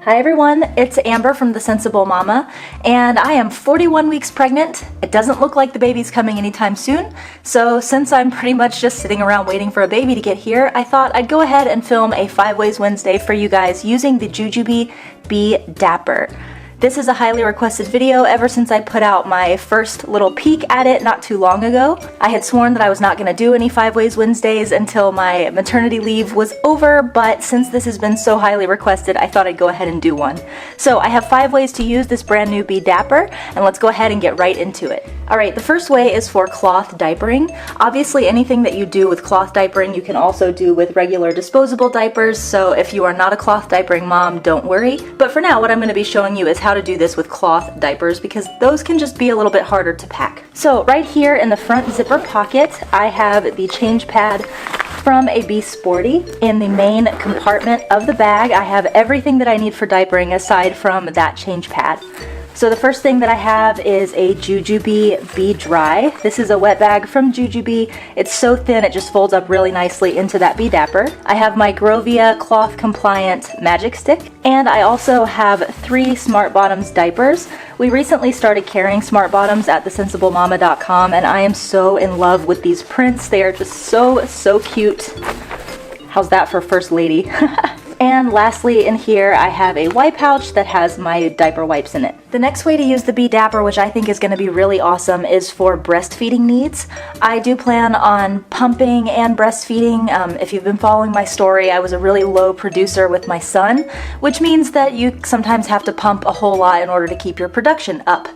Hi everyone, it's Amber from The Sensible Mama, and I am 41 weeks pregnant. It doesn't look like the baby's coming anytime soon, so since I'm pretty much just sitting around waiting for a baby to get here, I thought I'd go ahead and film a 5 Ways Wednesday for you guys using the Ju-Ju-Be Be Dapper. This is a highly requested video ever since I put out my first little peek at it not too long ago. I had sworn that I was not going to do any 5 Ways Wednesdays until my maternity leave was over, but since this has been so highly requested, I thought I'd go ahead and do one. So I have 5 ways to use this brand new Be Dapper, and let's go ahead and get right into it. Alright, the first way is for cloth diapering. Obviously anything that you do with cloth diapering you can also do with regular disposable diapers, so if you are not a cloth diapering mom, don't worry. But for now, what I'm going to be showing you is how to do this with cloth diapers because those can just be a little bit harder to pack. So right here in the front zipper pocket, I have the change pad from a Be Sporty. In the main compartment of the bag, I have everything that I need for diapering aside from that change pad. So the first thing that I have is a Ju-Ju-Be Be Dry. This is a wet bag from Ju-Ju-Be. It's so thin it just folds up really nicely into that Be Dapper. I have my Grovia cloth compliant magic stick, and I also have 3 Smart Bottoms diapers. We recently started carrying Smart Bottoms at thesensiblemama.com, and I am so in love with these prints. They are just so cute. How's that for First Lady? And lastly, in here I have a wipe pouch that has my diaper wipes in it. The next way to use the Be Dapper, which I think is going to be really awesome, is for breastfeeding needs. I do plan on pumping and breastfeeding. If you've been following my story, I was a really low producer with my son, which means that you sometimes have to pump a whole lot in order to keep your production up.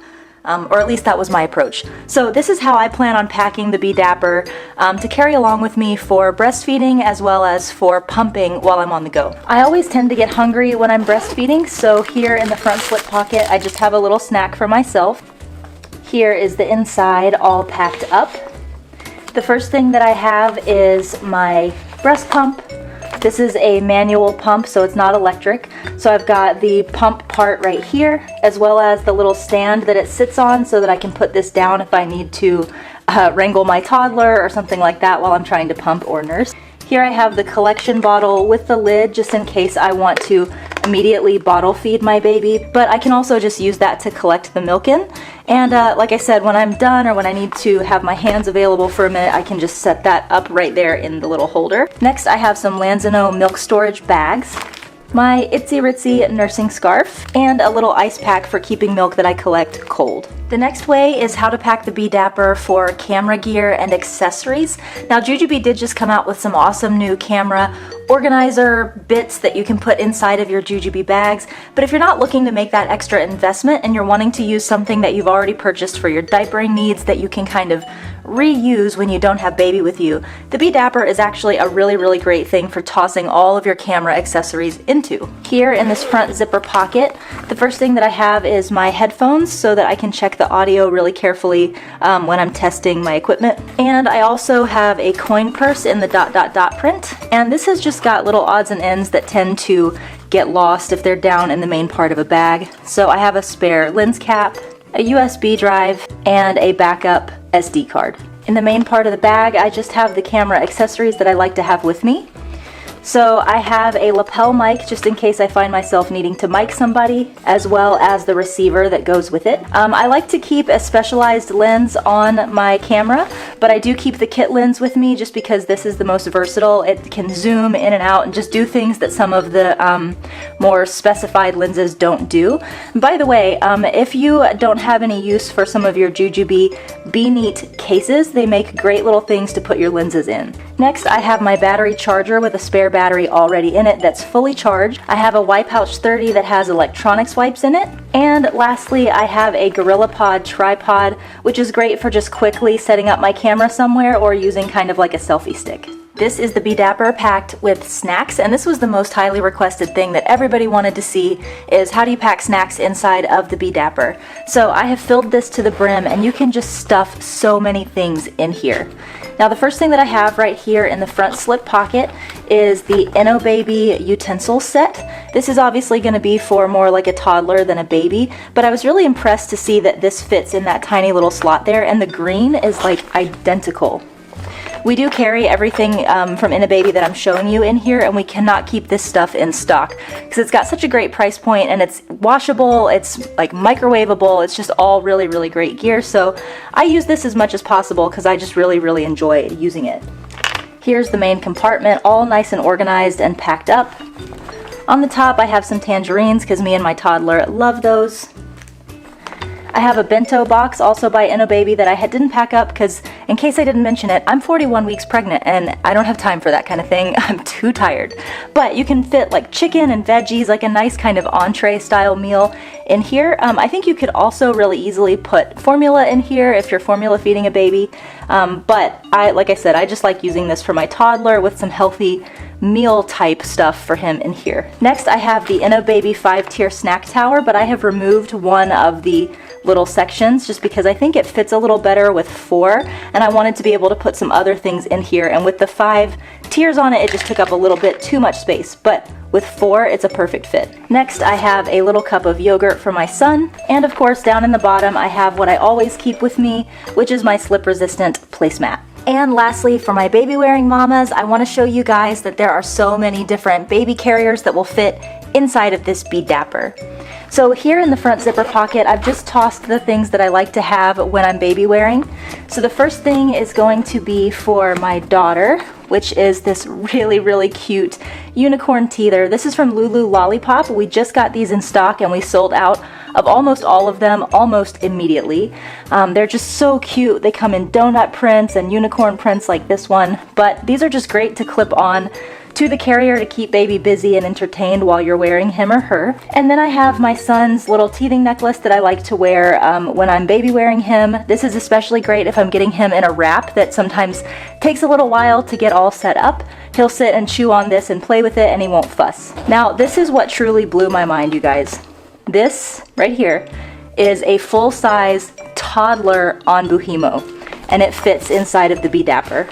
Or at least that was my approach. So this is how I plan on packing the Be Dapper to carry along with me for breastfeeding as well as for pumping while I'm on the go. I always tend to get hungry when I'm breastfeeding, so here in the front slip pocket I just have a little snack for myself. Here is the inside all packed up. The first thing that I have is my breast pump. This is a manual pump, so it's not electric. So I've got the pump part right here, as well as the little stand that it sits on so that I can put this down if I need to wrangle my toddler or something like that while I'm trying to pump or nurse. Here I have the collection bottle with the lid just in case I want to immediately bottle feed my baby, but I can also just use that to collect the milk in. And like I said, when I'm done or when I need to have my hands available for a minute, I can just set that up right there in the little holder. Next I have some Lanzano milk storage bags, my Itsy Ritsy nursing scarf, and a little ice pack for keeping milk that I collect cold. The next way is how to pack the Be Dapper for camera gear and accessories. Now Ju-Ju-Be did just come out with some awesome new camera organizer bits that you can put inside of your Ju-Ju-Be bags, but if you're not looking to make that extra investment and you're wanting to use something that you've already purchased for your diapering needs that you can kind of reuse when you don't have baby with you, the Be Dapper is actually a really great thing for tossing all of your camera accessories into. Here in this front zipper pocket, the first thing that I have is my headphones so that I can check the audio really carefully when I'm testing my equipment. And I also have a coin purse in the ... print, and this has just got little odds and ends that tend to get lost if they're down in the main part of a bag. So I have a spare lens cap, a USB drive, and a backup SD card. In the main part of the bag, I just have the camera accessories that I like to have with me. So I have a lapel mic just in case I find myself needing to mic somebody, as well as the receiver that goes with it. I like to keep a specialized lens on my camera, but I do keep the kit lens with me just because this is the most versatile. It can zoom in and out and just do things that some of the more specified lenses don't do. By the way, if you don't have any use for some of your Ju-Ju-Be Be Neat cases, they make great little things to put your lenses in. Next, I have my battery charger with a spare battery already in it that's fully charged. I have a Wipe Pouch 30 that has electronics wipes in it. And lastly, I have a GorillaPod tripod, which is great for just quickly setting up my camera somewhere or using kind of like a selfie stick. This is the Be Dapper packed with snacks, and this was the most highly requested thing that everybody wanted to see, is how do you pack snacks inside of the Be Dapper. So I have filled this to the brim, and you can just stuff so many things in here. Now the first thing that I have right here in the front slip pocket is the InnoBaby utensil set. This is obviously going to be for more like a toddler than a baby, but I was really impressed to see that this fits in that tiny little slot there, and the green is like identical. We do carry everything from In a Baby that I'm showing you in here, and we cannot keep this stuff in stock because it's got such a great price point, and it's washable, it's like microwavable, it's just all really, really great gear. So I use this as much as possible because I just really, really enjoy using it. Here's the main compartment, all nice and organized and packed up. On the top I have some tangerines because me and my toddler love those. I have a bento box also by In a Baby that I didn't pack up because, in case I didn't mention it, I'm 41 weeks pregnant and I don't have time for that kind of thing. I'm too tired. But you can fit like chicken and veggies, like a nice kind of entree style meal in here. I think you could also really easily put formula in here if you're formula feeding a baby. But like I said, I just like using this for my toddler with some healthy meal type stuff for him in here. Next I have the In a Baby 5-tier snack tower, but I have removed one of the little sections just because I think it fits a little better with 4, and I wanted to be able to put some other things in here, and with the 5 tiers on it, it just took up a little bit too much space, but with 4 it's a perfect fit. Next I have a little cup of yogurt for my son, and of course down in the bottom I have what I always keep with me, which is my slip resistant placemat. And lastly, for my baby wearing mamas, I want to show you guys that there are so many different baby carriers that will fit inside of this Be Dapper. So here in the front zipper pocket, I've just tossed the things that I like to have when I'm baby wearing. So the first thing is going to be for my daughter, which is this really, really cute unicorn teether. This is from Lulu Lollipop. We just got these in stock and we sold out of almost all of them almost immediately. They're just so cute. They come in donut prints and unicorn prints like this one, but these are just great to clip on to the carrier to keep baby busy and entertained while you're wearing him or her. And then I have my son's little teething necklace that I like to wear when I'm baby wearing him. This is especially great if I'm getting him in a wrap that sometimes takes a little while to get all set up. He'll sit and chew on this and play with it and he won't fuss. Now this is what truly blew my mind, you guys. This right here is a full-size toddler on Buhimo, and it fits inside of the Be Dapper.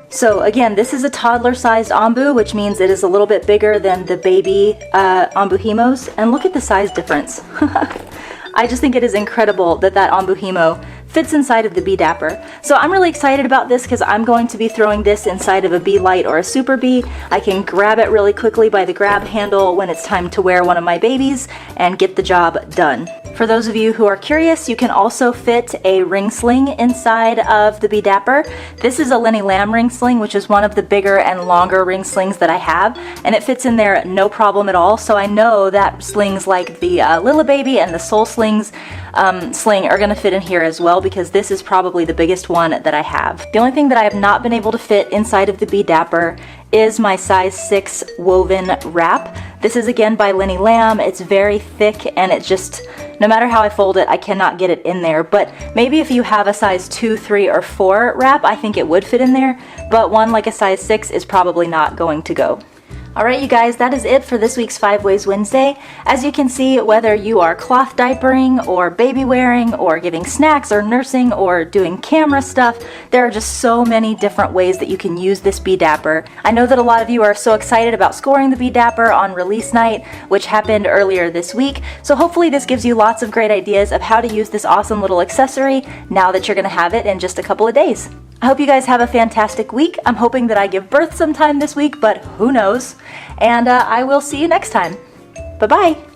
So again, this is a toddler-sized Ombu, which means it is a little bit bigger than the baby Ombuhimos, and look at the size difference. I just think it is incredible that that Ombuhimo fits inside of the Be Dapper. So I'm really excited about this because I'm going to be throwing this inside of a Be Light or a Super Bee. I can grab it really quickly by the grab handle when it's time to wear one of my babies and get the job done. For those of you who are curious, you can also fit a ring sling inside of the Be Dapper. This is a Lenny Lamb ring sling, which is one of the bigger and longer ring slings that I have, and it fits in there no problem at all. So I know that slings like the Lilla Baby and the Soul Slings sling are going to fit in here as well, because this is probably the biggest one that I have. The only thing that I have not been able to fit inside of the Be Dapper is my size 6 woven wrap. This is again by Lenny Lamb. It's very thick and it just, no matter how I fold it, I cannot get it in there. But maybe if you have a size 2, 3, or 4 wrap, I think it would fit in there. But one like a size 6 is probably not going to go. Alright you guys, that is it for this week's 5 Ways Wednesday. As you can see, whether you are cloth diapering or baby wearing or giving snacks or nursing or doing camera stuff, there are just so many different ways that you can use this Be Dapper. I know that a lot of you are so excited about scoring the Be Dapper on release night, which happened earlier this week, so hopefully this gives you lots of great ideas of how to use this awesome little accessory now that you're going to have it in just a couple of days. I hope you guys have a fantastic week. I'm hoping that I give birth sometime this week, but who knows. And I will see you next time. Bye-bye.